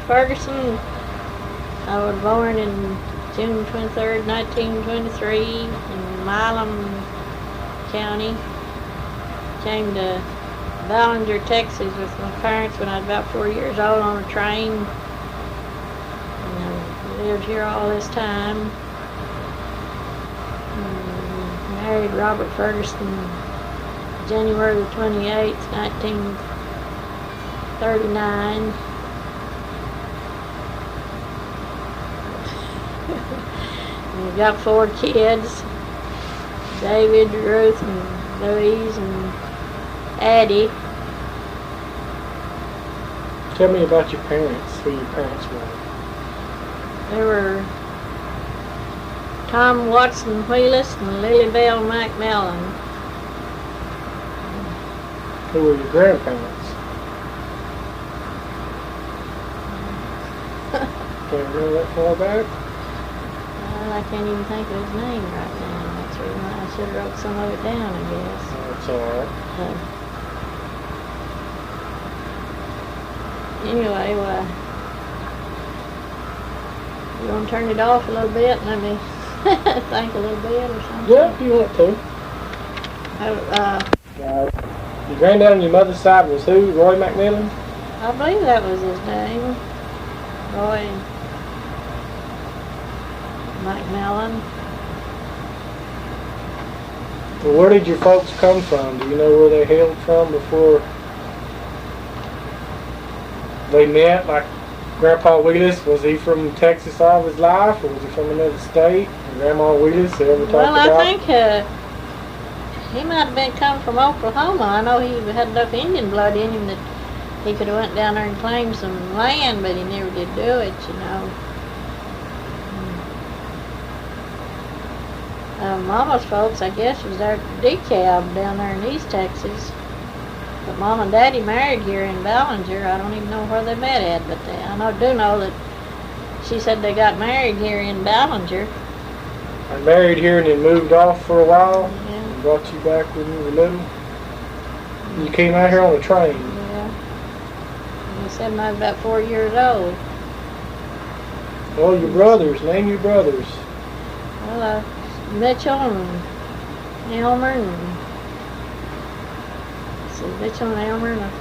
Ferguson. I was born in June 23rd, 1923 in Milam County. Came to Ballinger, Texas with my parents when I was about 4 years old on a train. And I lived here all this time. Married Robert Ferguson January the 28th, 1939. We've got 4 kids, David, Ruth, and Louise, and Addie. Tell me about your parents, who your parents were. They were Tom Watson Wheelis and Lily Bell McMillan. Who were your grandparents? Can't remember that far back? I can't even think of his name right now. That's the reason why I should have wrote some of it down, I guess. That's alright. Anyway, you want to turn it off a little bit and let me think a little bit or something? Yeah, if you want to. Your granddad on your mother's side was who? Roy McMillan? I believe that was his name. Roy McMillan. Well, where did your folks come from? Do you know where they hailed from before they met? Like Grandpa Wheelis, was he from Texas all his life, or was he from another state? And Grandma Wheelis, they ever talked about? Well, I think he might have been come from Oklahoma. I know he had enough Indian blood in him that he could have went down there and claimed some land, but he never did do it, you know. Mama's folks, I guess, was there at DeKalb down there in East Texas. But Mom and Daddy married here in Ballinger. I don't even know where they met at, but I do know that she said they got married here in Ballinger. I married here and then moved off for a while. Yeah. And brought you back when you were little. You came out here on a train. Yeah. And they said I was about 4 years old. Oh, your brothers. Name your brothers. Well, Mitchell and Elmer and Mitchell and Elmer and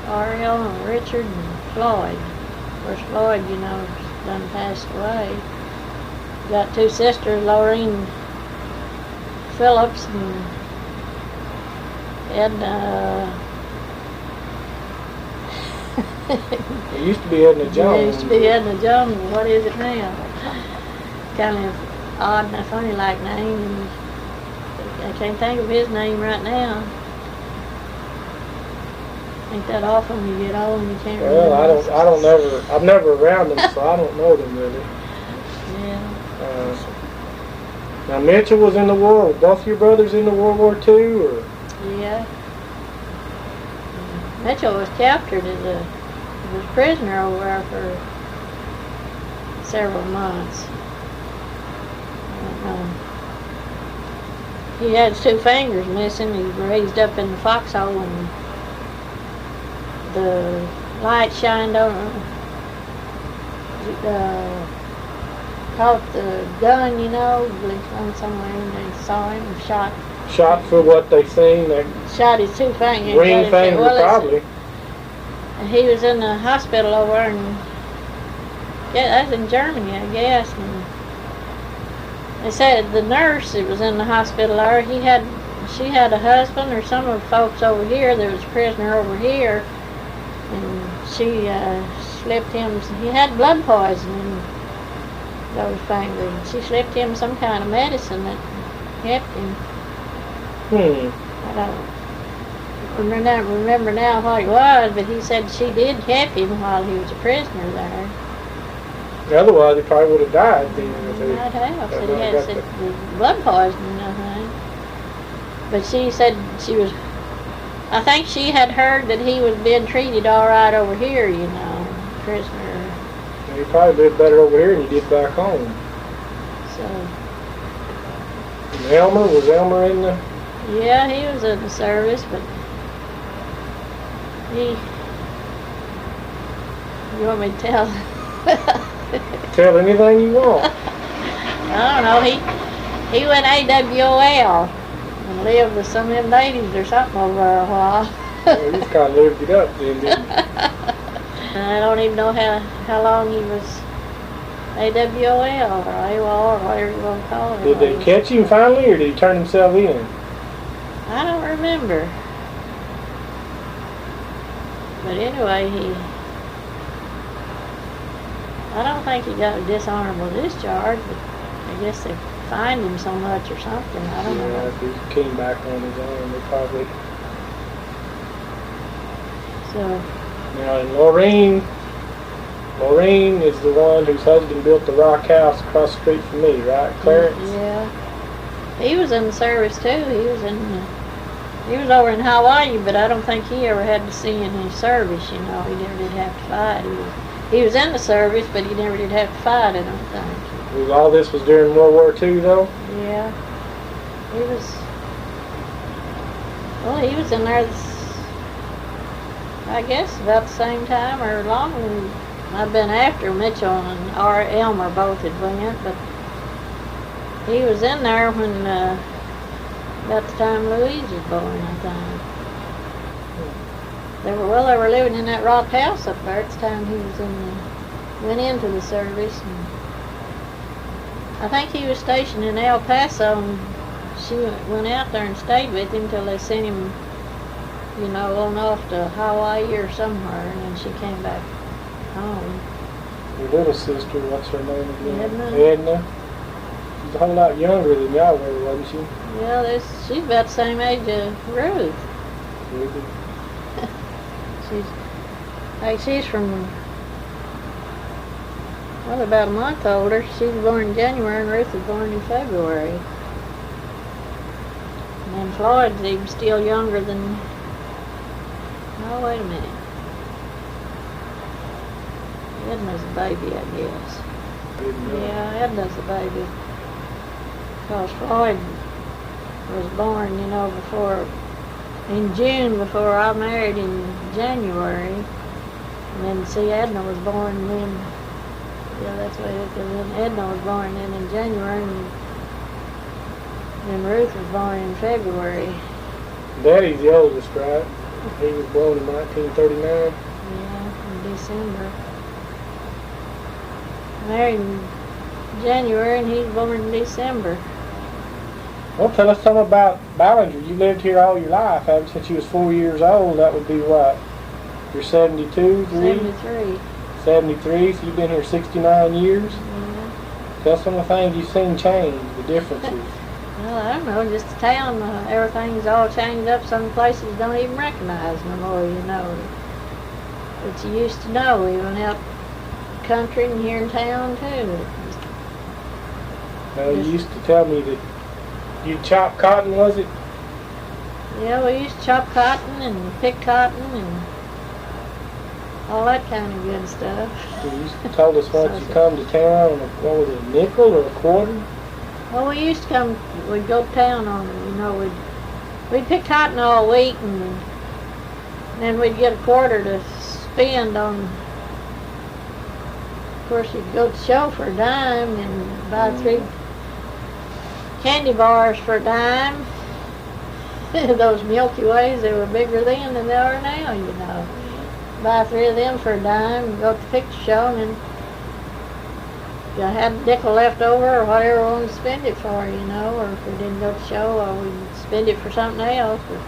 Ariel and Richard and Floyd. Of course, Floyd, you know, done passed away. Got 2 sisters, Laureen Phillips and Edna. It used to be Edna Jones. It used to be Edna Jones. What is it now? Kind of odd and funny like name. I can't think of his name right now. Ain't that awful when you get old and you can't remember? Well, I'm never around them, so I don't know them really. Yeah. Now Mitchell was in the war. Were both your brothers in the World War II, or? Yeah. Mitchell was captured as a prisoner over there for several months. He had his 2 fingers missing. He was raised up in the foxhole and the light shined on caught the gun, you know, blinked on somewhere and they saw him and shot. Shot for what they seen? Shot his 2 fingers. Ring finger, probably. And he was in the hospital over in, that's in Germany, I guess. And they said the nurse that was in the hospital there, she had a husband or some of the folks over here. There was a prisoner over here, and she slipped him. He had blood poisoning in those fingers. And she slipped him some kind of medicine that helped him. I don't remember now what it was, but he said she did help him while he was a prisoner there. Otherwise, he probably would have died then. He might have. Said he had blood poisoning, I think. But she said I think she had heard that he was being treated all right over here, you know, prisoner. He probably did better over here than he did back home. So. And was Elmer in the? Yeah, he was in the service, but You want me to tell? Tell anything you want. I don't know. He went AWOL and lived with some of them ladies or something over there a while. Well, he's kind of lived it up then, didn't he? I don't even know how long he was AWOL or AWOL or whatever you want to call it. Did they catch him finally, or did he turn himself in? I don't remember. But anyway, I don't think he got a dishonorable discharge, but I guess they fined him so much or something. I don't know. Yeah, if he came back on his own, they probably... So... Now, and Maureen is the one whose husband built the rock house across the street from me, right, Clarence? Yeah. He was in the service too. He was over in Hawaii, but I don't think he ever had to see any service, you know. He never did have to fight. He was in the service, but he never did have to fight, I don't think. All this was during World War II, though? Yeah. He was in there, I guess, about the same time or longer. I've been after Mitchell and Elmer both had went, but he was in there when about the time Louise was born, I think. They were living in that rock house up there at the time he was went into the service. And I think he was stationed in El Paso, and she went out there and stayed with him till they sent him, you know, on off to Hawaii or somewhere, and then she came back home. Your little sister, what's her name again? Edna. She's a whole lot younger than y'all were, wasn't she? Yeah, she's about the same age as Ruth. Really? She's from, well, about a month older. She was born in January and Ruth was born in February. And then Floyd's even still younger than, oh, wait a minute. Edna's a baby, I guess. Yeah, Edna's a baby. Because Floyd was born, you know, in June before I married in January. And then, see, Edna was born then. Yeah, that's what it is. Then Edna was born then in January, and then Ruth was born in February. Daddy's the oldest, right? He was born in 1939. Yeah, in December. Married in January, and he was born in December. Well, tell us something about Ballinger. You lived here all your life, haven't you? Since you was 4 years old. That would be what? You're 72, 73. 73, so you've been here 69 years? Yeah. Tell us some of the things you've seen change, the differences. Well, I don't know, just the town, everything's all changed up. Some places don't even recognize no more, you know. But you used to know, even out country and here in town, too. Now, you used to tell me that you chop cotton, was it? Yeah, we used to chop cotton and pick cotton and all that kind of good stuff. You used to tell us once you come to town, what was it, a nickel or a quarter? Well, we used to come, we'd go to town on, you know, we'd pick cotton all week, and then we'd get a quarter to spend on, of course, you'd go to the show for a dime and buy 3 candy bars for a dime. Those Milky Ways, they were bigger then than they are now, you know. Buy 3 of them for a dime, go to the picture show, and then if you had a nickel left over or whatever we wanted to spend it for, you know, or if we didn't go to the show, or we'd spend it for something else. But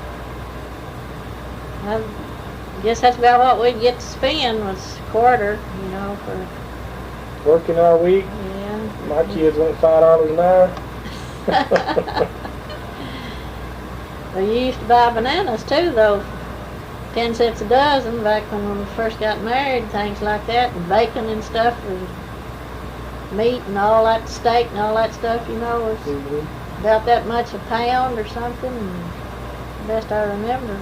I guess that's about what we'd get to spend was a quarter, you know, for working all week. Yeah. My kids want $5 an hour. Well, you used to buy bananas too, though. 10 cents a dozen back when we first got married, things like that, and bacon and stuff, and meat and all that, steak and all that stuff, you know, was about that much a pound or something. And best I remember.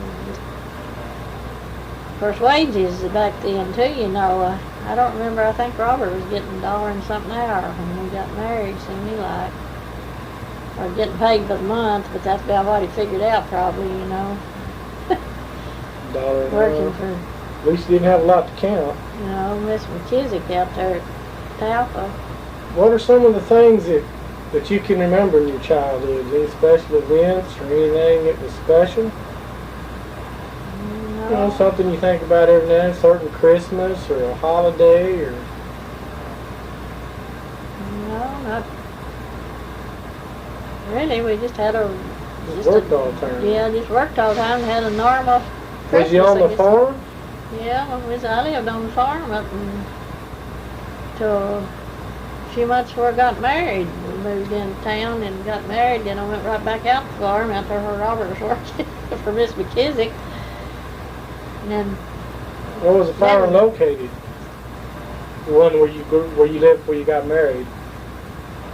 Of course, wages back then too, you know. I don't remember. I think Robert was getting $1 and something an hour when we got married. Seemed me like, or getting paid by the month, but that's about what he figured out, probably, you know. $1 an Working hour. for At least you didn't have a lot to count. You know, Miss McKissick out there at Talpa. What are some of the things that you can remember in your childhood? Any special events or anything that was special? No. You know, something you think about every now and then, certain Christmas or a holiday or... No, not really. We just had a... Just worked all the time. Yeah, just worked all the time. Had a normal Christmas. Was you on the farm? Yeah, I lived on the farm up until a few months before I got married. We moved into town and got married, then I went right back out to the farm out there where Robert was working for Miss McKissick. And then... Where was the farm located? The one where you lived before you got married?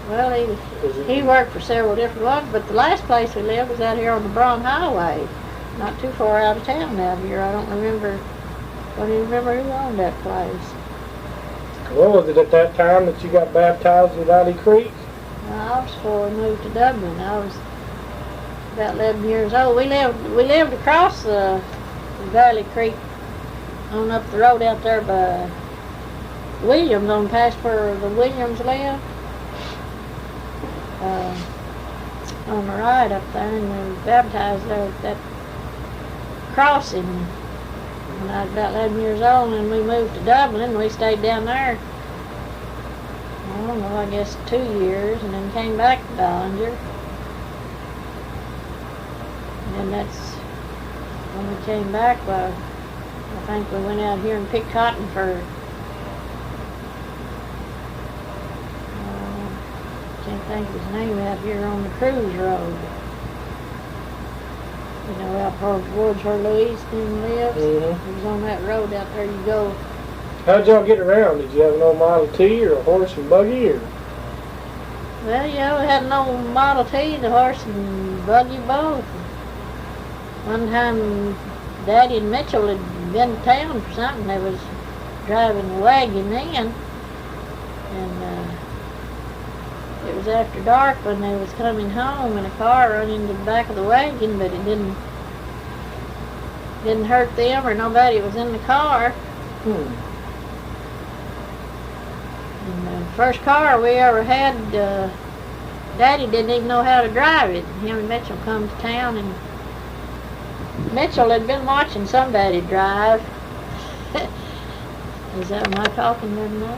Well, he worked for several different ones, but the last place we lived was out here on the Braun Highway, not too far out of town out here. I don't even remember who owned that place. What was it at that time that you got baptized in Valley Creek? I was before we moved to Dublin. I was about 11 years old. We lived across the Valley Creek on up the road out there by Williams, on past where the Williams lived. On the right up there, and we were baptized there at that crossing when I was about 11 years old, and we moved to Dublin, and we stayed down there, I don't know, I guess 2 years, and then came back to Dollinger. And that's when we came back. Well, I think we went out here and picked cotton for, can't think of his name, out here on the cruise road. You know, out towards where Louise lives. Mm-hmm. It was on that road out there. You go. How'd y'all get around? Did you have an old Model T or a horse and buggy? Or? Well, yeah, we had an old Model T, the horse and buggy both. One time, Daddy and Mitchell had been to town for something. They was driving a wagon then, and it was after dark when they was coming home, and a car run into the back of the wagon, but it didn't hurt them or nobody was in the car. And the first car we ever had, Daddy didn't even know how to drive it. Him and Mitchell come to town, and Mitchell had been watching somebody drive. Is that my talking there now?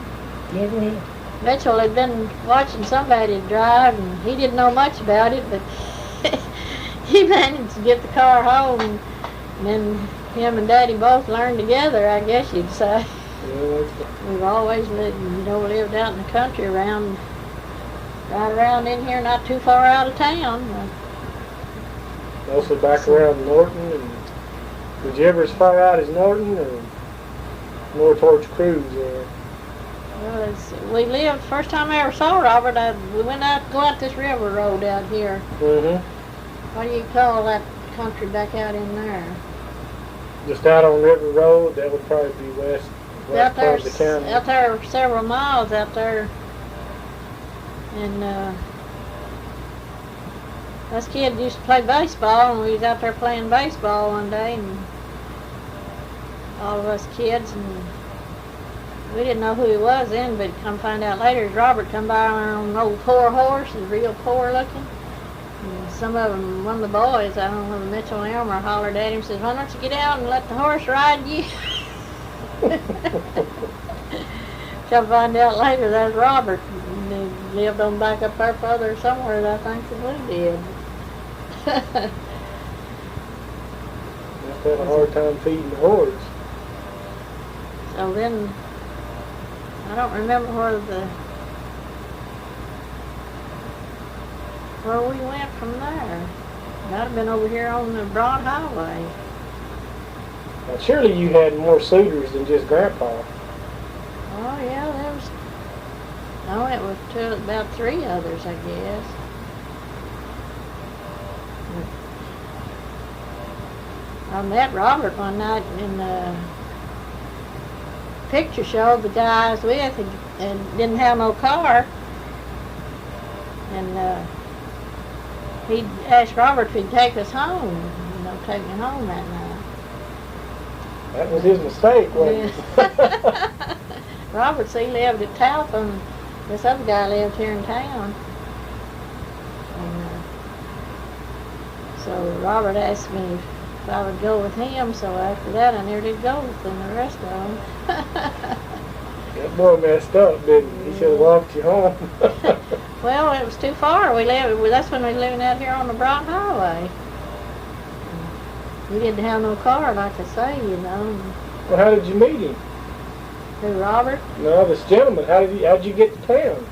Yeah, go ahead. Mitchell had been watching somebody drive, and he didn't know much about it, but he managed to get the car home, and then him and Daddy both learned together, I guess you'd say. Yeah, We've always lived out in the country right around in here, not too far out of town. also back around Norton. And did you ever as far out as Norton or more towards Cruz? Well, we lived, first time I ever saw Robert, we went out, go out this river road out here. Mm-hmm. What do you call that country back out in there? Just out on River Road, that would probably be west Out part of the county. Out there several miles out there. And us kids used to play baseball, and we was out there playing baseball one day, and all of us kids, and we didn't know who he was then, but come find out later, Robert come by on an old poor horse, he's real poor looking. And some of them, one of the boys, I don't know, Mitchell and Elmer, hollered at him, says, "Why don't you get out and let the horse ride you?" Come find out later, that's Robert. And he lived on back up there further somewhere, I think, than we did. Must had a hard time feeding the horse. So then, I don't remember where we went from there. Might have been over here on the Broad Highway. Now, surely you had more suitors than just Grandpa. Oh yeah, I went with about 3 others, I guess. I met Robert one night in the picture show the guy I was with and didn't have no car. And he asked Robert if he'd take us home, take me home that night. That was his mistake, wasn't it? Yeah. Robert, he lived at Talpham. This other guy lived here in town. And, so Robert asked me if I would go with him, so after that I never did go with them, the rest of them. That boy messed up, didn't he? He should have walked you home. Well, it was too far. That's when we were living out here on the Broad Highway. We didn't have no car, like I say, you know. Well, how did you meet him? Who, Robert? No, this gentleman. How'd you get to town?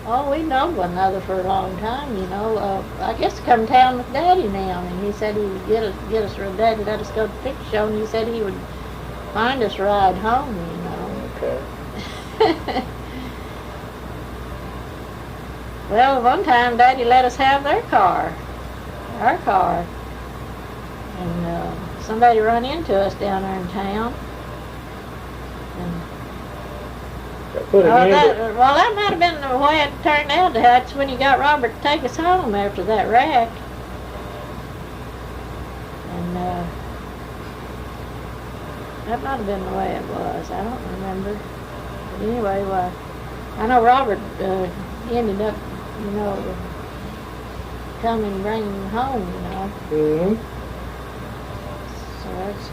Oh, we known one another for a long time, you know. I guess to come to town with Daddy now, and he said he would get us, or Daddy let us go to the picture show, and he said he would find us a ride home, you know. Okay. Well, one time Daddy let us have our car. And somebody run into us down there in town. And that might have been the way it turned out. That's when you got Robert to take us home after that wreck. And that might have been the way it was. I don't remember. But anyway, I know Robert ended up, you know, coming and bringing him home, you know. Mm-hmm. So that's...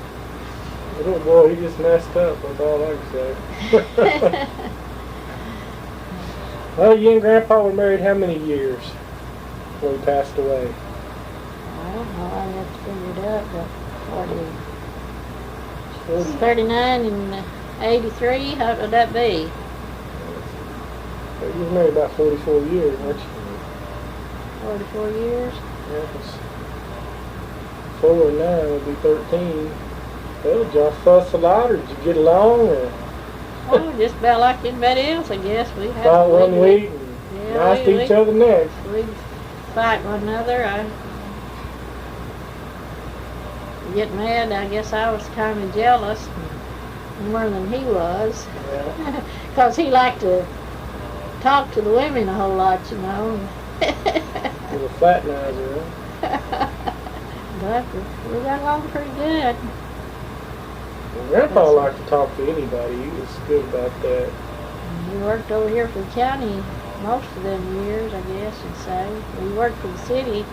Little boy, he just messed up, that's all I can say. Well, you and Grandpa were married how many years before he passed away? I don't know, I have to figure it out, but 39 and 83, how would that be? You were married about 44 years, weren't you? 44 years? Yeah, 'cause 4 and 9 would be 13. Well, did y'all fuss a lot, or did you get along, or? Oh, just about like anybody else, I guess. We had Fought one week and nice to each other next. We'd fight one another. I get mad. I guess I was kind of jealous more than he was. Because he liked to talk to the women a whole lot, you know. He was a flatnizer, huh? But we got along pretty good. Well, Grandpa liked to talk to anybody. He was good about that. He worked over here for the county most of them years, I guess you'd say. He worked for the city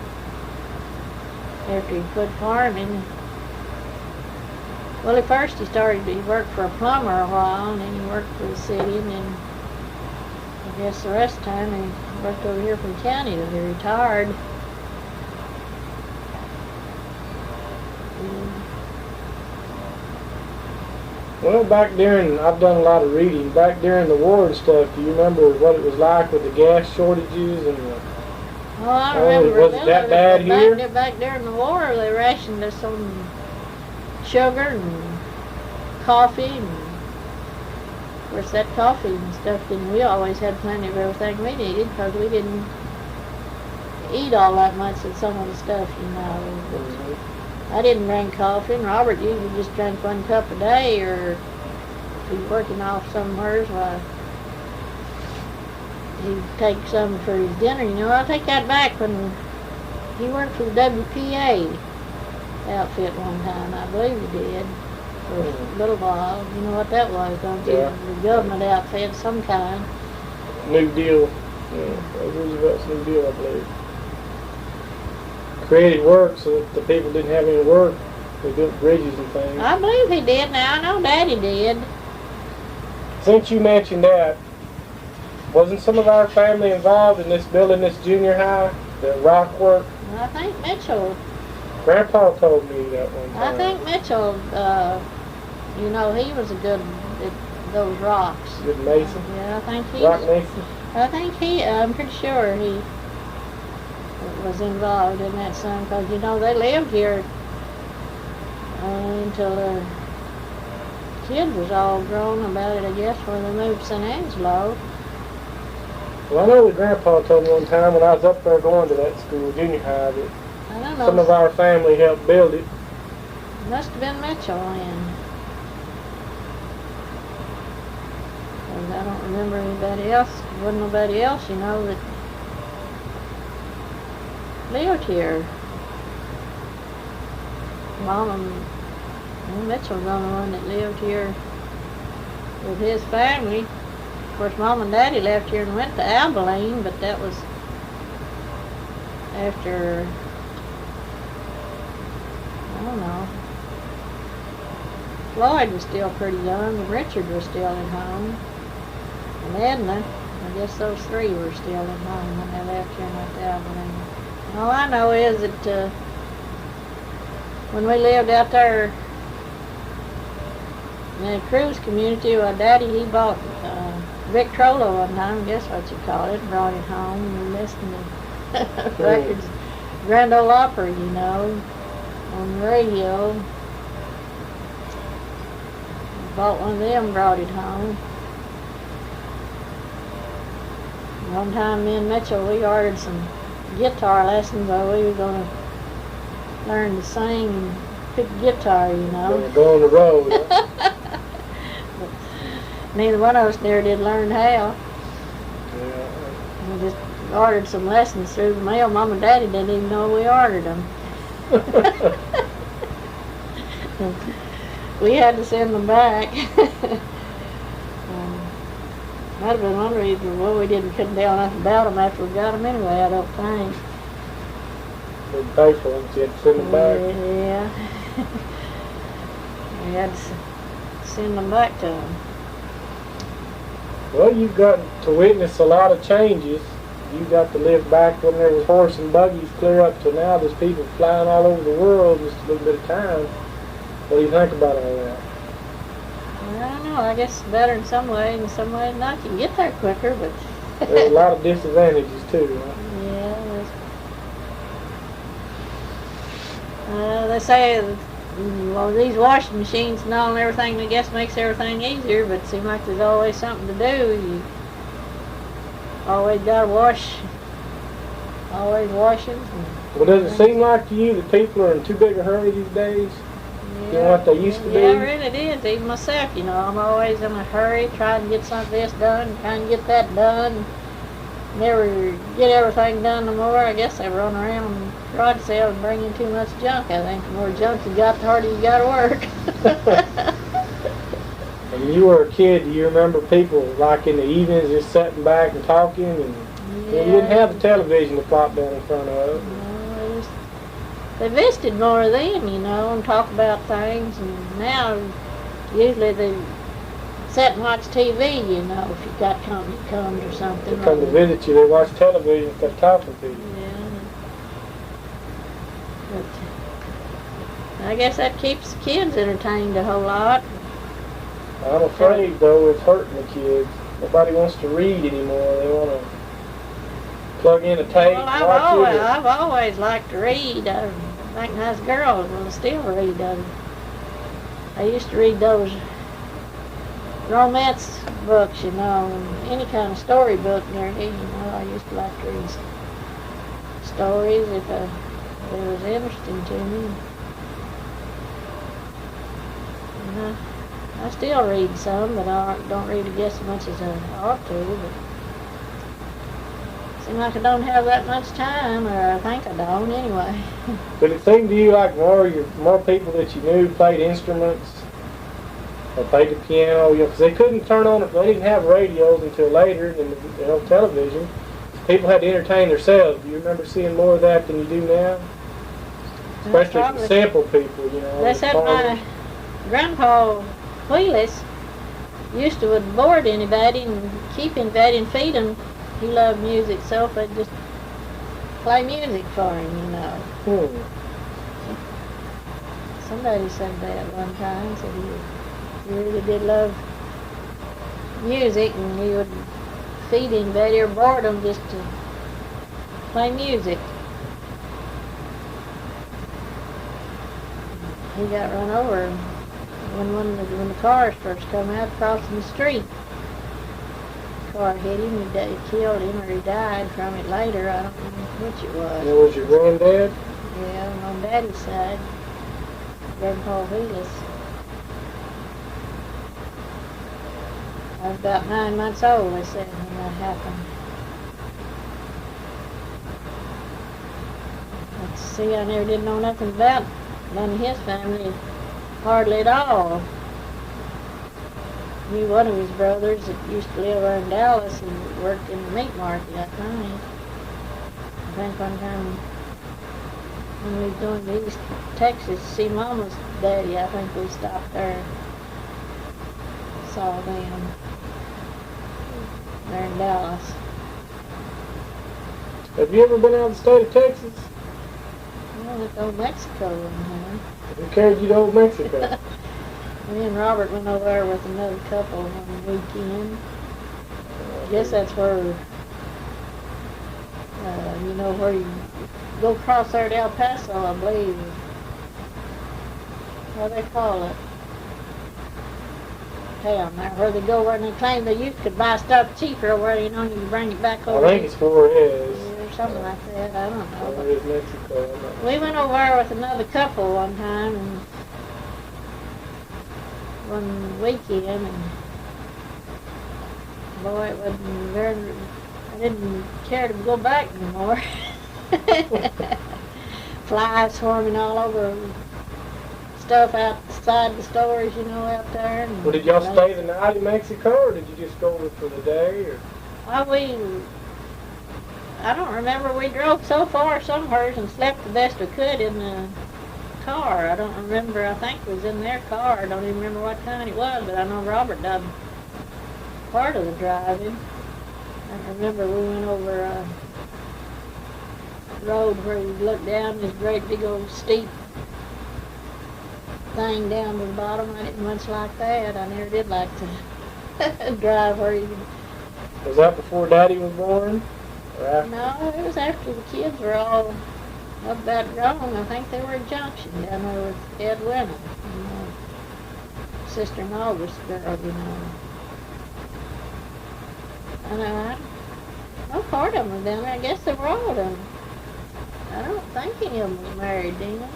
after he quit farming. Well, at first he worked for a plumber a while, and then he worked for the city, and then I guess the rest of the time he worked over here for the county till he retired. Well, back during, I've done a lot of reading, back during the war and stuff, do you remember what it was like with the gas shortages and the... Oh, I remember. Was it that bad here? Back during the war, they rationed us on sugar and coffee, and of course that coffee and stuff, and we always had plenty of everything we needed because we didn't eat all that much of some of the stuff, you know. But I didn't drink coffee, and Robert usually just drank 1 cup a day, or if he's working off somewhere, why he'd take some for his dinner. You know, I'll take that back. When he worked for the WPA outfit one time, I believe he did, for a little while. You know what that was, don't you? Yeah. The government outfit, some kind. New Deal. Yeah, Roosevelt's New Deal, I believe. Created work so that the people didn't have any work. They built bridges and things. I believe he did. Now, I know Daddy did. Since you mentioned that, wasn't some of our family involved in this building this junior high, the rock work? I think Mitchell. Grandpa told me that one time. I think Mitchell, you know, he was a good at those rocks. Good mason? Yeah, I think Rock mason? I'm pretty sure he was involved in that some, because, you know, they lived here until their kid was all grown about it, I guess, when they moved to St. Angelo. Well, I know that Grandpa told me one time when I was up there going to that school, junior high, that I don't know. some of our family helped build it. Must have been Mitchell then. 'Cause I don't remember anybody else. There wasn't nobody else, you know, that lived here. Mom and Well, Mitchell's the only one that lived here with his family. Of course, Mom and Daddy left here and went to Abilene, but that was after, I don't know. Floyd was still pretty young, and Richard was still at home, and Edna. I guess those three were still at home when they left here and went to Abilene. And all I know is that when we lived out there in the cruise community, well, Daddy, he bought Victrola one time, guess what you call it, brought it home, and we listened to records, Grand Ole Opry, you know, on the radio. Bought one of them, brought it home. One time me and Mitchell, we ordered some guitar lessons, but we were going to learn to sing and pick guitar, you know. Go on the road. Huh? Neither one of us never did learn how. Yeah. We just ordered some lessons through the mail. Mom and Daddy didn't even know we ordered them. We had to send them back. Might have been one reason why we didn't cut down nothing about them after we got them anyway, I don't think. Didn't pay for them, so you had to send them back. Yeah. We had to send them back to them. Well, you've got to witness a lot of changes. You got to live back when there was horse and buggies clear up to now. There's people flying all over the world in just a little bit of time. What do you think about all that? I don't know. I guess it's better in some ways not. You can get there quicker, but There's a lot of disadvantages too. Huh? Yeah. They say, well, these washing machines and all and everything, I guess makes everything easier, but it seems like there's always something to do. You always got to wash. Always washing. Well, does it seem like to you that people are in too big a hurry these days? You know what they used to be? Yeah, it really is. Even myself, you know, I'm always in a hurry, trying to get some of this done, trying to get that done. Never get everything done no more. I guess they run around and garage sales and bring in too much junk. I think the more junk you got, the harder you got to work. When you were a kid, do you remember people like in the evenings just sitting back and talking? And you didn't have the television to plop down in front of. They visited more then, you know, and talk about things, and now usually they sit and watch TV, you know, if you've got company comes or something. They come to visit you, they watch television instead of talking to you. Yeah. But I guess that keeps the kids entertained a whole lot. I'm afraid, though, it's hurting the kids. Nobody wants to read anymore. They want to plug in a tape, Well, watch it. I've always liked to read. I think as girls will still read. I used to read those romance books, you know, and any kind of storybook nearly, you know. I used to like to read stories if it was interesting to me. And I still read some, but I don't read, I guess, as much as I ought to. But it seems like I don't have that much time, or I think I don't anyway. Did it seem to you like more people that you knew played instruments or played the piano? You know, because they couldn't turn on it. They didn't have radios until later than television. People had to entertain themselves. Do you remember seeing more of that than you do now? Especially the simple people, you know. They said my grandpa Wheelis used to would board anybody and keep anybody and feed him. He loved music, so if they'd just play music for him, you know. Somebody said that one time, said he really did love music, and he would feed anybody or board them just to play music. He got run over when the cars first come out crossing the street. Car hit him, he killed him, or he died from it later. I don't know which it was. That was your granddad? Yeah, on Daddy's side. Grandpa Wheelis. I was about 9 months old, they said, when that happened. Let's see, I never did know nothing about none of his family. hardly at all. Knew one of his brothers that used to live over in Dallas and worked in the meat market, I think one time when we were going to East Texas to see Mama's daddy, I think we stopped there. Saw them there in Dallas. Have you ever been out of the state of Texas? I went to Old Mexico one time. Who carried you to Old Mexico? Me and Robert went over there with another couple on the weekend. I guess that's where, where you go across there to El Paso, I believe. What do they call it? Town there, where they go where they claim that you could buy stuff cheaper over there, and you bring it back over. I think it's Juarez. Or something like that, I don't know. Juarez, Mexico. We went over there with another couple one time, and one weekend, and boy, it wasn't very, I didn't care to go back anymore. Flies swarming all over, stuff outside the stores, out there. And well, did y'all stay the night in Mexico, or did you just go over for the day? Or? I don't remember. We drove so far somewhere and slept the best we could in the car. I don't remember. I think it was in their car. I don't even remember what kind it was, but I know Robert done part of the driving. I remember we went over a road where you look down this great big old steep thing down to the bottom. I didn't much like that. I never did like to drive where you... Was that before Daddy was born? Or after? No, it was after the kids were all about grown. I think they were at Junction down there with Ed Winner, sister and August girl, And no part of them were down there. I guess they were all of them. I don't think any of them was married, Dina.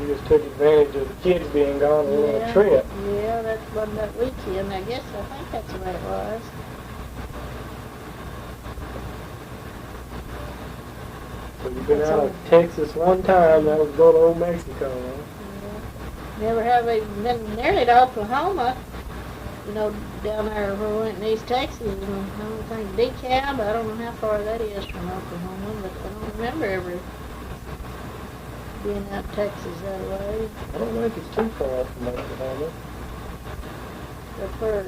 You just took advantage of the kids being gone and went on a trip. Yeah, that wasn't that weekend. I think that's the way it was. So you've been out of Texas one time, that was go to Old Mexico, huh? Yeah. Never have even been nearly to Oklahoma. Down there where we went in East Texas, and I don't think DeKalb, I don't know how far that is from Oklahoma, but I don't remember ever being out of Texas that way. I don't think it's too far from Oklahoma. That's where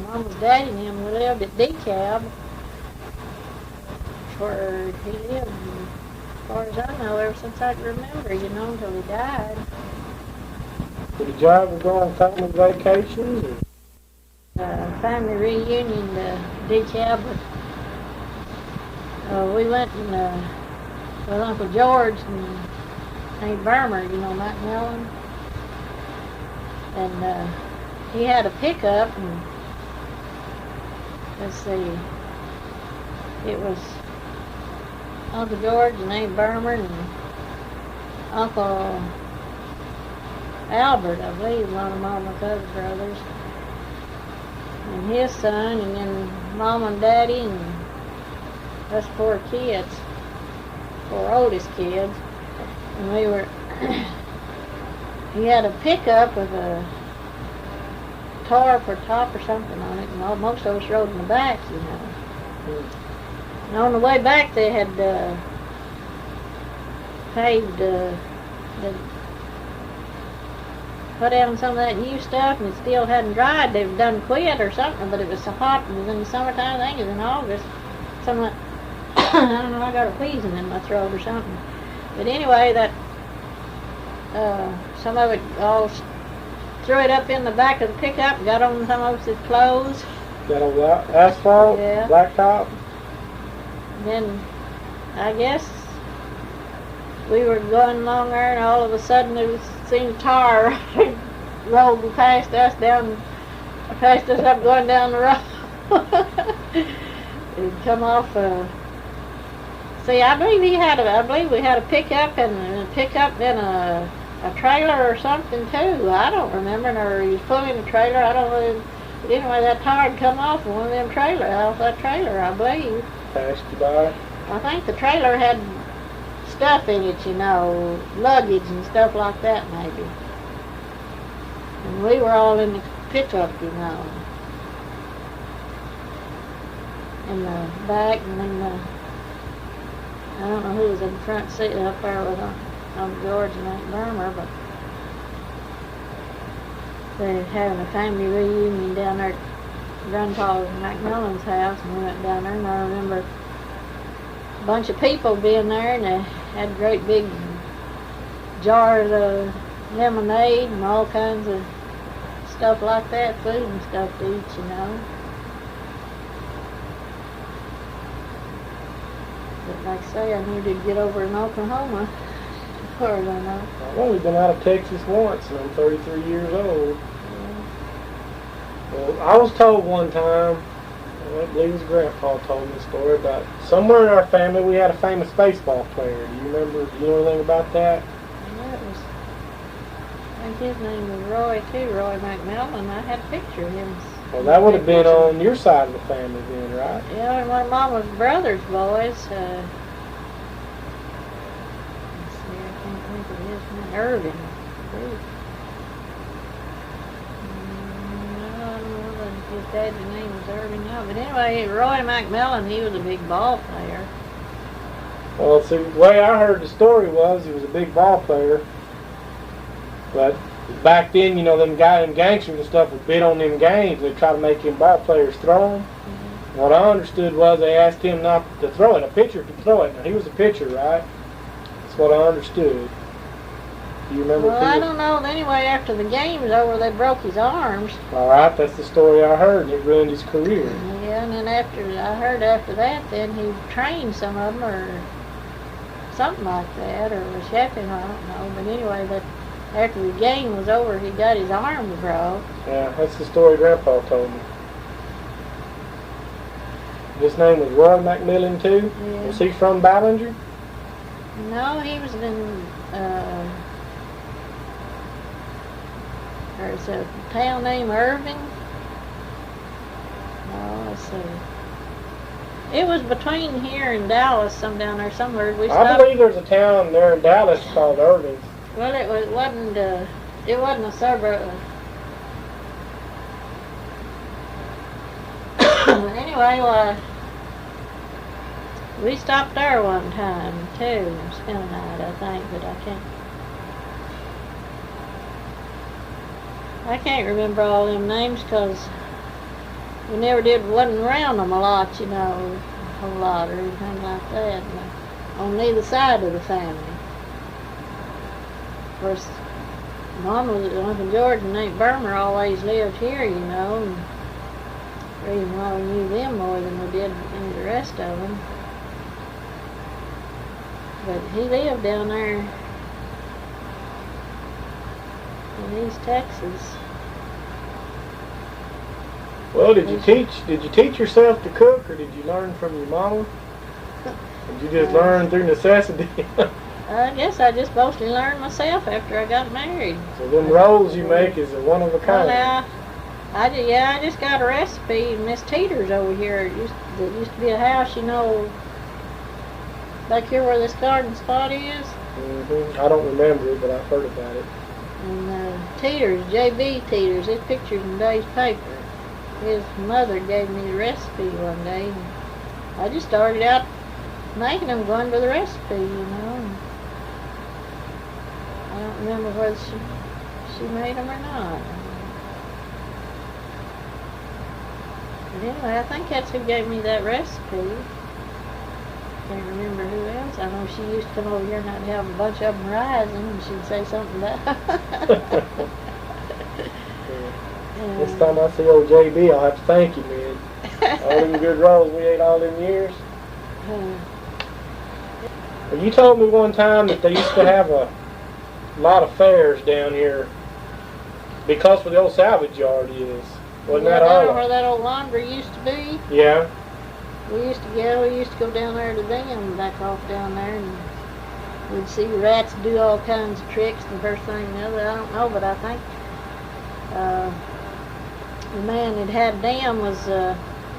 Mama's daddy and him lived at DeKalb, where he lived, as far as I know, ever since I can remember, until he died. Did you ever go on family vacations? Or? Family reunion to DeKalb. We went with Uncle George and Aunt Burmer, Matt Mellon. And he had a pickup, and let's see, it was Uncle George and Aunt Burmer and Uncle Albert, I believe, one of Mama's other brothers, and his son, and then Mom and Daddy, and us 4 kids, 4 oldest kids, and we were, he had a pickup with a tarp or top or something on it, and most of us rode in the back, And on the way back, they had paved, they put down some of that new stuff, and it still hadn't dried. They've done quit or something, but it was so hot. It was in the summertime. I think it was in August. Some of that, I don't know, I got a wheezing in my throat or something. But anyway, that some of it all threw it up in the back of the pickup, got on some of its clothes. Got on asphalt, yeah. Blacktop. Then I guess we were going along there, and all of a sudden it seemed tar rolled past us up going down the road. It'd come off. See, I believe we had a pickup and a trailer or something too. I don't remember. Or he was pulling a trailer. I don't know. But anyway, that tar had come off of one of them off that trailer, I believe. Passed you by? I think the trailer had stuff in it, luggage and stuff like that, maybe. And we were all in the pickup, you know. In the back, and then I don't know who was in the front seat up there with Uncle George and Aunt Burma, but they were having a family reunion down there at Grandpa McMillan's house, and we went down there, and I remember a bunch of people being there, and they had great big jars of lemonade and all kinds of stuff like that, food and stuff to eat, you know. But like I say, I needed to get over in Oklahoma, as far as I know. I've only been out of Texas once, and I'm 33 years old. Well, I was told one time, I believe his grandpa told me a story about somewhere in our family we had a famous baseball player. Do you remember? Do you know anything about that? Yeah, it was. I think his name was Roy too, Roy McMillan. I had a picture of him. Well, that would have been on your side of the family then, right? Yeah, and one of Mama's brother's boys. Let's see, I can't think of his name. Irving. His dad's name was Irving now. But anyway, Roy McMillan, he was a big ball player. Well, see, the way I heard the story was he was a big ball player. But back then, you know, them gangsters and stuff would bid on them games. They'd try to make them ball players throw them. Mm-hmm. What I understood was they asked him not to throw it. A pitcher could throw it. Now, he was a pitcher, right? That's what I understood. Do you remember? Well, I don't know. Anyway, after the game was over, they broke his arms. All right, that's the story I heard, and it ruined his career. Yeah, and then after that, then he trained some of them or something like that, or was chefing, I don't know. But anyway, that after the game was over, he got his arms broke. Yeah, that's the story Grandpa told me. His name was Roy McMillan too. Yeah. Was he from Ballinger? No, he was in. There's a town named Irving. Oh, let's see. It was between here and Dallas, some down there somewhere. I believe there's a town there in Dallas called Irving. Well, it wasn't a suburb. Anyway, we stopped there one time too, spent a night, I think, but I can't remember all them names because we wasn't around them a lot, you know, a whole lot or anything like that, on neither side of the family. Of course, Uncle George and Aunt Burma always lived here, you know, and the reason why we knew them more than we did any of the rest of them. But he lived down there in East Texas. Well, did you teach yourself to cook, or did you learn from your mama? Did you just learn through necessity? I guess I just mostly learned myself after I got married. So them rolls you make is a one of a kind. Well, I just got a recipe. Miss Teeter's over here. There used to be a house, you know, back here where this garden spot is. Mm-hmm. I don't remember it, but I've heard about it. And Teeter's, J.B. Teeter's, his picture's in today's paper. His mother gave me the recipe one day, and I just started out making them going by the recipe, you know. I don't remember whether she made them or not. But anyway, I think that's who gave me that recipe. Can't remember who else. I know she used to come over here and I'd have a bunch of them rising, and she'd say something about Next time I see old JB, I'll have to thank you, man. All them good rolls we ate all them years. Well, you told me one time that they used to have a lot of fairs down here because where the old salvage yard is. Wasn't that all? Where that old laundry used to be? Yeah. We used to go down there to them, back off down there, and we'd see rats do all kinds of tricks, and the first thing and the other, I don't know, but I think the man that had them was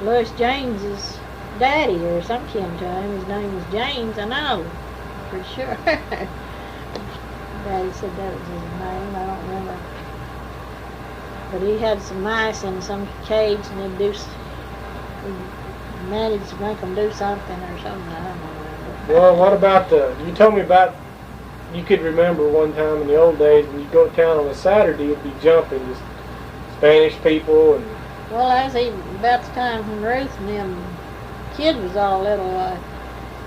Louis James's daddy or some kin to him. His name was James, I know, for sure. Daddy said that was his name, I don't remember. But he had some mice in some cage, and he managed to make them do something or something. I don't remember. Well, what about you told me about, you could remember one time in the old days when you go to town on a Saturday, it'd be jumping, just Spanish people and... Well, that was even about the time when Ruth and them kids was all little.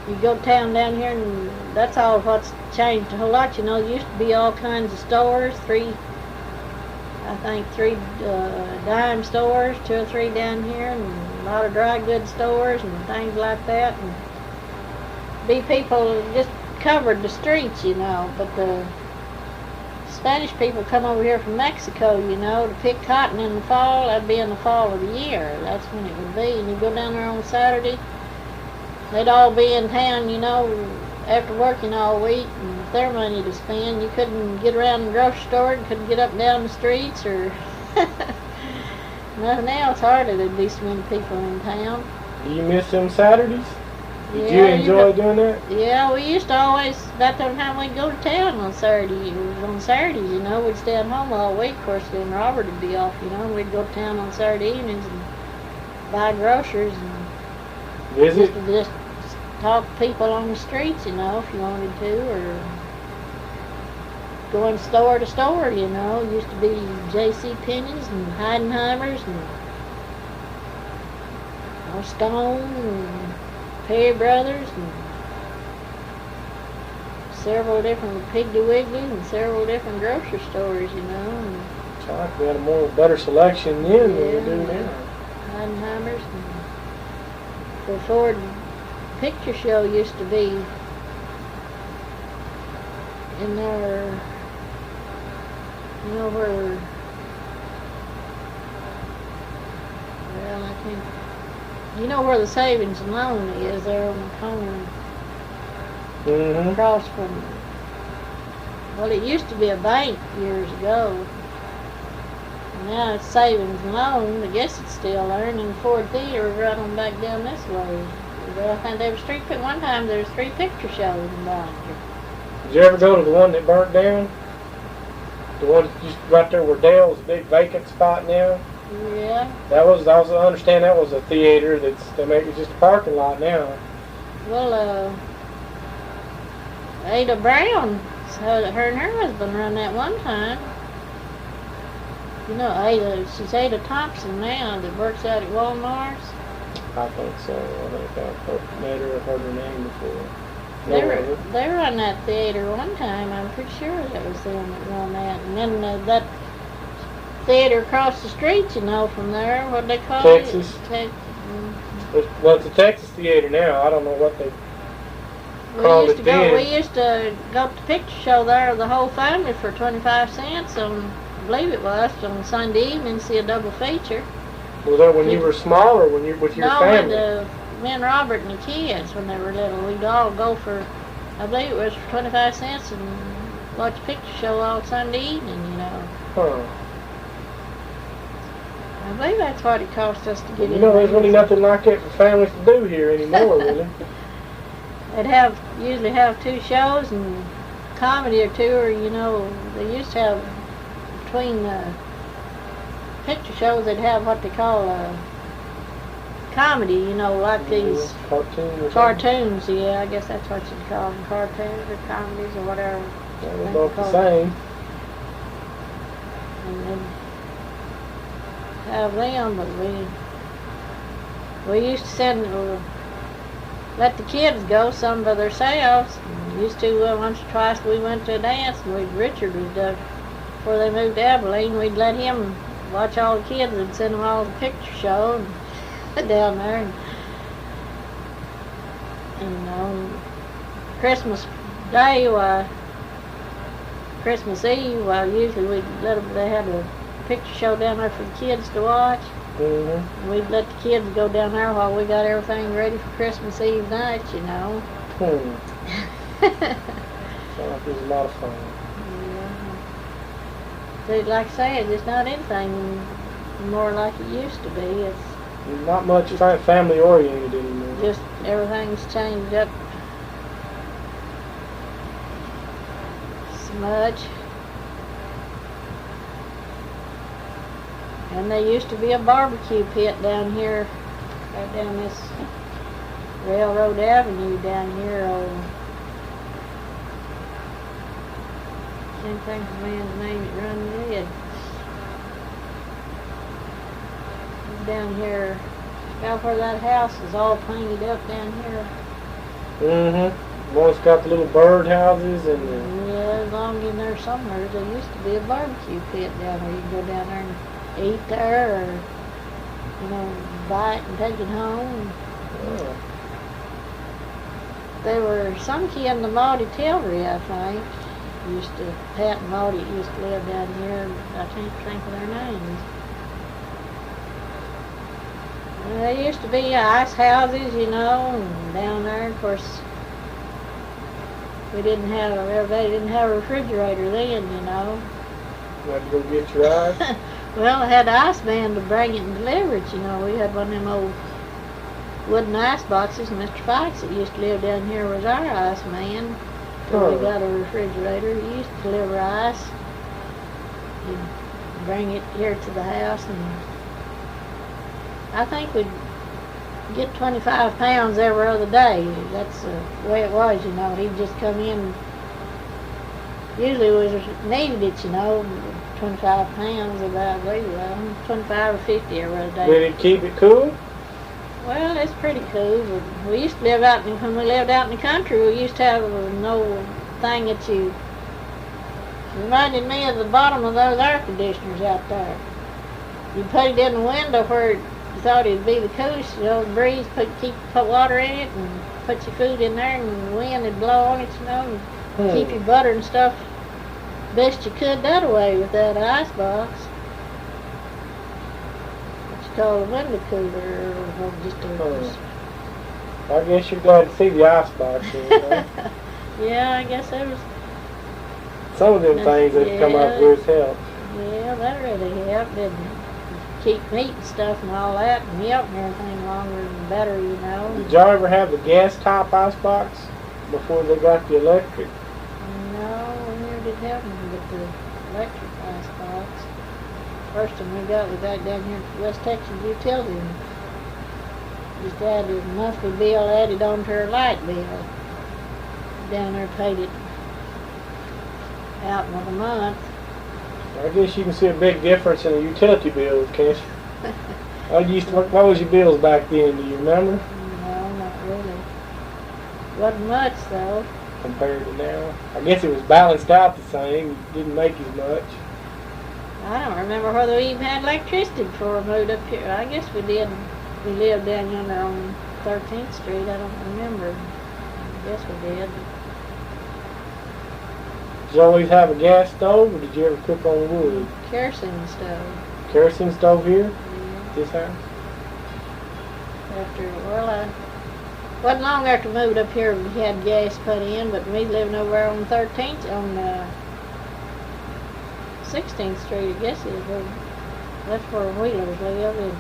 You go to town down here, and that's all what's changed a whole lot. You know, there used to be all kinds of stores, three dime stores, 2 or 3 down here, and a lot of dry goods stores and things like that. And be people just covered the streets, you know. But the Spanish people come over here from Mexico, you know, to pick cotton in the fall. That'd be in the fall of the year. That's when it would be. And you go down there on Saturday, they'd all be in town, you know, after working all week, and with their money to spend, you couldn't get around the grocery store, and couldn't get up and down the streets, or nothing else. Hardly there'd be so many people in town. Do you miss them Saturdays? Did Yeah, you enjoy doing that? Yeah, we used to always, about that time we'd go to town on Saturday. It was on Saturdays, you know, we'd stay at home all week. Of course, then Robert would be off, you know, and we'd go to town on Saturday evenings and buy groceries and Visit? just talk to people on the streets, you know, if you wanted to, or going store to store, you know. It used to be J.C. Penney's and Heidenheimer's and Stone and Perry Brothers and several different Piggly Wigglies and several different grocery stores, you know. And So we had a better selection then than we do now. Heidenheimer's and the Ford Picture Show used to be in there, you know, where, well, I can't, you know where the Savings and Loan is, there on the corner, Mm-hmm. across from, well, it used to be a bank years ago. Now it's Savings and Loan. I guess it's still there, and then the Ford Theater is right on back down this way. I think there was one time there was 3 picture shows in Bollinger. Did you ever go to the one that burnt down? The one just right there where Dale's big vacant spot now? Yeah. I understand that was a theater it's just a parking lot now. Well, Ada Brown, her and her husband run that one time. You know, she's Ada Thompson now that works out at Walmart's. I think so. I think I've heard her name before. They run that theater one time. I'm pretty sure that was them that run that. And then that theater across the street, you know, from there, what they call Texas. it? Well, it's a Texas theater now. I don't know what they called it then. We used to go to the picture show there, the whole family, for 25 cents on, I believe it was, on Sunday evening, see a double feature. Was that when you were small or when you with your family? No, me and Robert and the kids when they were little. We'd all go for, I believe it was for 25 cents and watch a picture show all Sunday evening, you know. Huh. I believe that's what it cost us to get in. You know, there's really nothing like that for families to do here anymore, really. They'd usually have 2 shows and comedy or 2, or, you know, they used to have, between picture shows, they'd have what they call comedy, you know, like these cartoons, yeah, I guess that's what you'd call them, cartoons or comedies or whatever. Yeah, they're both the same. And then have them, but we used to let the kids go some by themselves. Used to once or twice we went to a dance, and Richard was before they moved to Abilene, we'd let him watch all the kids and send them all to the picture show and down there. And on Christmas Day, Christmas Eve, usually we'd let them, they had a picture show down there for the kids to watch. Mm-hmm. We'd let the kids go down there while we got everything ready for Christmas Eve night, you know. Sounds like it was a lot of fun. Yeah. Like I say, it's just not anything more like it used to be. It's not much family oriented anymore. just everything's changed up so much. And there used to be a barbecue pit down here, right down this Railroad Avenue down here. Can't think of the man's name that run it. Down here, about where that house is all painted up down here. Mm-hmm. One's got the little bird houses and yeah, along in there somewhere, there used to be a barbecue pit down there. You can go down there and eat there, or buy it and take it home. oh. There were some kid in the Maudie Tillery, I think. Pat and Maudie used to live down here. I can't think of their names. There used to be ice houses, and down there. Of course, everybody didn't have a refrigerator then, You had to go get your ice? Well, I had the ice man to bring it and deliver it, We had one of them old wooden ice boxes, and Mr. Fikes that used to live down here was our ice man. Till we got a refrigerator. He used to deliver ice. He'd bring it here to the house, and I think we'd get 25 pounds every other day. That's the way it was, He'd just come in. Usually we needed it, 25 pounds about, 25 or 50 every other day. Did it keep it cool? Well, it's pretty cool. But we used to live when we lived out in the country, we used to have an old thing that reminded me of the bottom of those air conditioners out there. You put it in the window where you thought it'd be the coolest, the breeze, put water in it and put your food in there, and the wind would blow on it, and keep your butter and stuff best you could that way with that ice box. Called a window cooler, or just I guess you're glad to see the ice box here, Yeah, I guess there was some of them things that come up with help. Yeah, that really helped. Didn't keep meat and stuff and all that, and milk and everything longer and better, Did y'all ever have the gas top ice box before they got the electric? No, we never did have them with the electric ice box. First one we got down here at West Texas Utility. Just added a monthly bill added on to her light bill. Down there paid it out in a month. I guess you can see a big difference in the utility bills, can't you? What was your bills back then? Do you remember? No, not really. Wasn't much though. Compared to now, I guess it was balanced out the same. It didn't make as much. I don't remember whether we even had electricity before we moved up here. I guess we did. We lived down yonder on 13th Street. I don't remember. I guess we did. Did you always have a gas stove, or did you ever cook on wood? Kerosene stove. Kerosene stove here? Yeah. This house? Wasn't long after we moved up here we had gas put in, but we living over there on 13th, on 16th Street, I guess it is. That's where Wheelers live.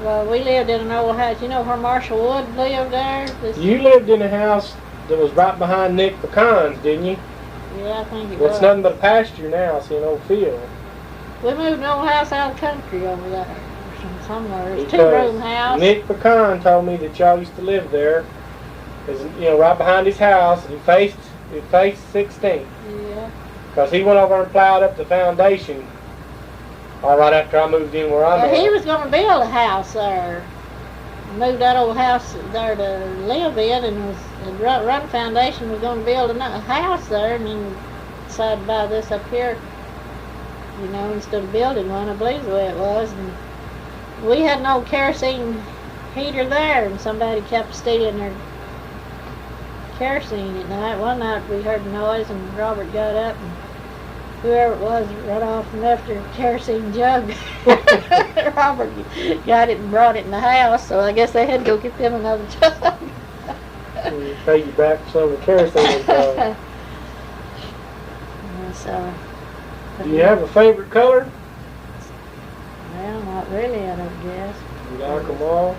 Well, we lived in an old house. You know where Marshall Wood lived there? You lived in a house that was right behind Nick Pecan's, didn't you? Yeah, I think it was. It's nothing but a pasture now. It's an old field. We moved an old house out of the country over there. Somewhere. It's a two-room house. Nick Pecan told me that y'all used to live there. Right behind his house, and it faced 16th. Yeah. Because he went over and plowed up the foundation. All right after I moved in where I'm at. He was going to build a house there. Moved that old house there to live in, and run the foundation. Was going to build another house there, and then decided to buy this up here. Instead of building one, I believe the way it was. And we had an old kerosene heater there, and somebody kept stealing their kerosene at night. One night we heard a noise, and Robert got up, and whoever it was run off and left her kerosene jug. Robert got it and brought it in the house, so I guess they had to go get them another jug. Pay you back for some of the kerosene. So, do you have a favorite color? Well, not really, I don't guess. You like them all?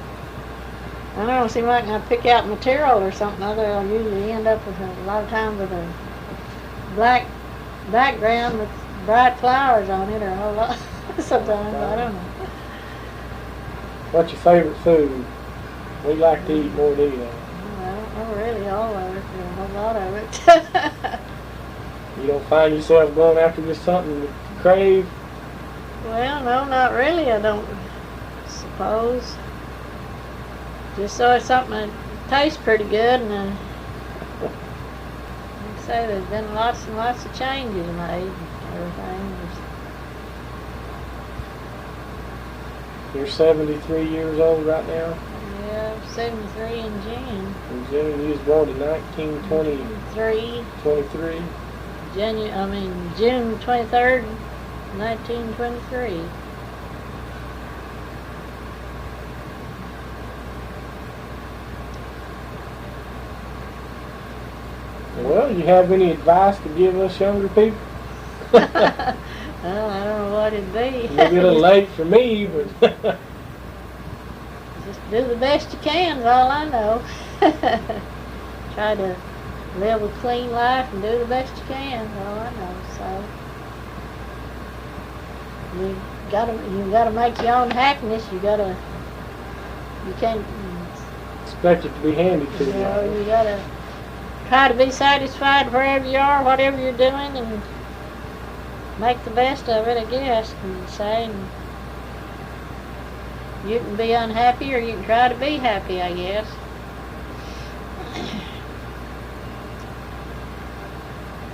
I don't know, seem like I pick out material or something other, I'll usually end up with a lot of times with a black background with bright flowers on it or a whole lot. Sometimes, I don't know. What's your favorite food? We like to eat more than anything. I don't know really all of it, or a whole lot of it. You don't find yourself going after just something to crave? Well, no, not really, I don't suppose. Just so it's something that tastes pretty good, and like I say, there's been lots and lots of changes made and everything. You're 73 years old right now? Yeah, 73 in June. In June, you was born in 1923. 23. June 23rd, 1923. Well, you have any advice to give us younger people? Well, I don't know what it'd be. Maybe a little late for me, but Just do the best you can is all I know. Try to live a clean life and do the best you can is all I know. So you gotta make your own happiness. You can't expect it to be handed to you know, you. you gotta try to be satisfied wherever you are, whatever you're doing, and make the best of it, I guess, and say. And you can be unhappy or you can try to be happy, I guess.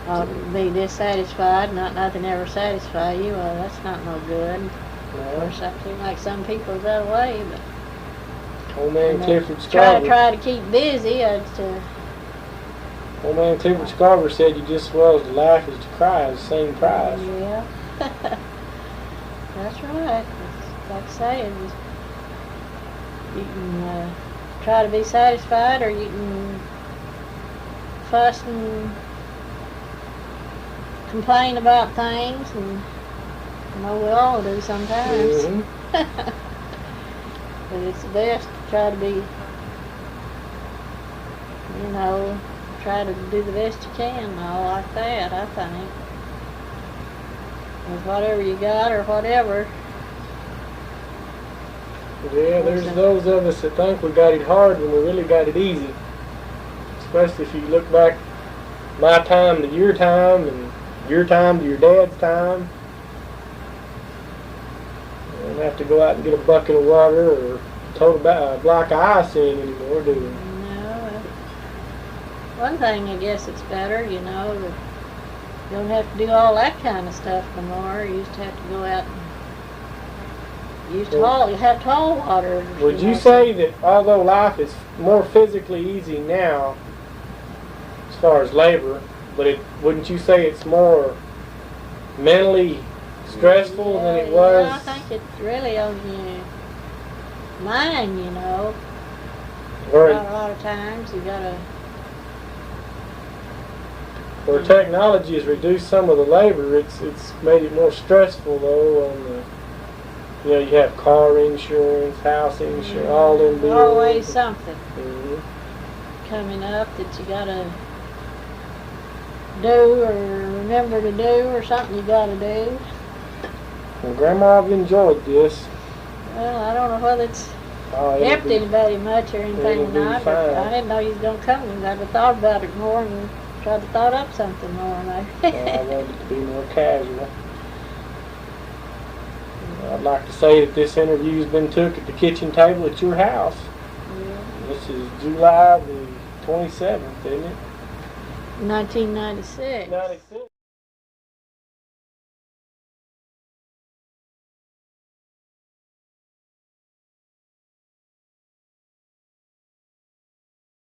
Or be dissatisfied, nothing ever satisfy you, well, that's not no good. Or something like some people that way, but Old man Clifford try Scarver. to keep busy. Old man Clifford Scarver said you just as well as to laugh as to cry is the same prize. Yeah. That's right. It's like I say, you can try to be satisfied, or you can fuss and complain about things, and we all do sometimes. Mm-hmm. But it's the best to try to be, try to do the best you can, all like that, I think. With whatever you got or whatever. Yeah, there's those of us that think we got it hard when we really got it easy. Especially if you look back my time to your time and your time to your dad's time. You don't have to go out and get a bucket of water or a block of ice in anymore, do we? No. One thing, I guess it's better, that you don't have to do all that kind of stuff no more. You used to have to go out and you have to haul water. Would you say that although life is more physically easy now, as far as labor, but wouldn't you say it's more mentally stressful than it was? Yeah, I think it's really on your mind, Or a lot of times you gotta. where technology has reduced some of the labor, it's made it more stressful though. You have car insurance, house insurance, all them bills. Always something Mm-hmm. coming up that you gotta do or remember to do, or something you gotta do. Well, Grandma, I've enjoyed this. Well, I don't know whether it's It'll helped be- anybody much or anything it'll or be not, but fine. I didn't know you was gonna come, and I'd have thought about it more and tried to thought up something more, maybe. I wanted it to be more casual. I'd like to say that this interview's been took at the kitchen table at your house. Yeah. This is July the 27th, isn't it? 1996. 96.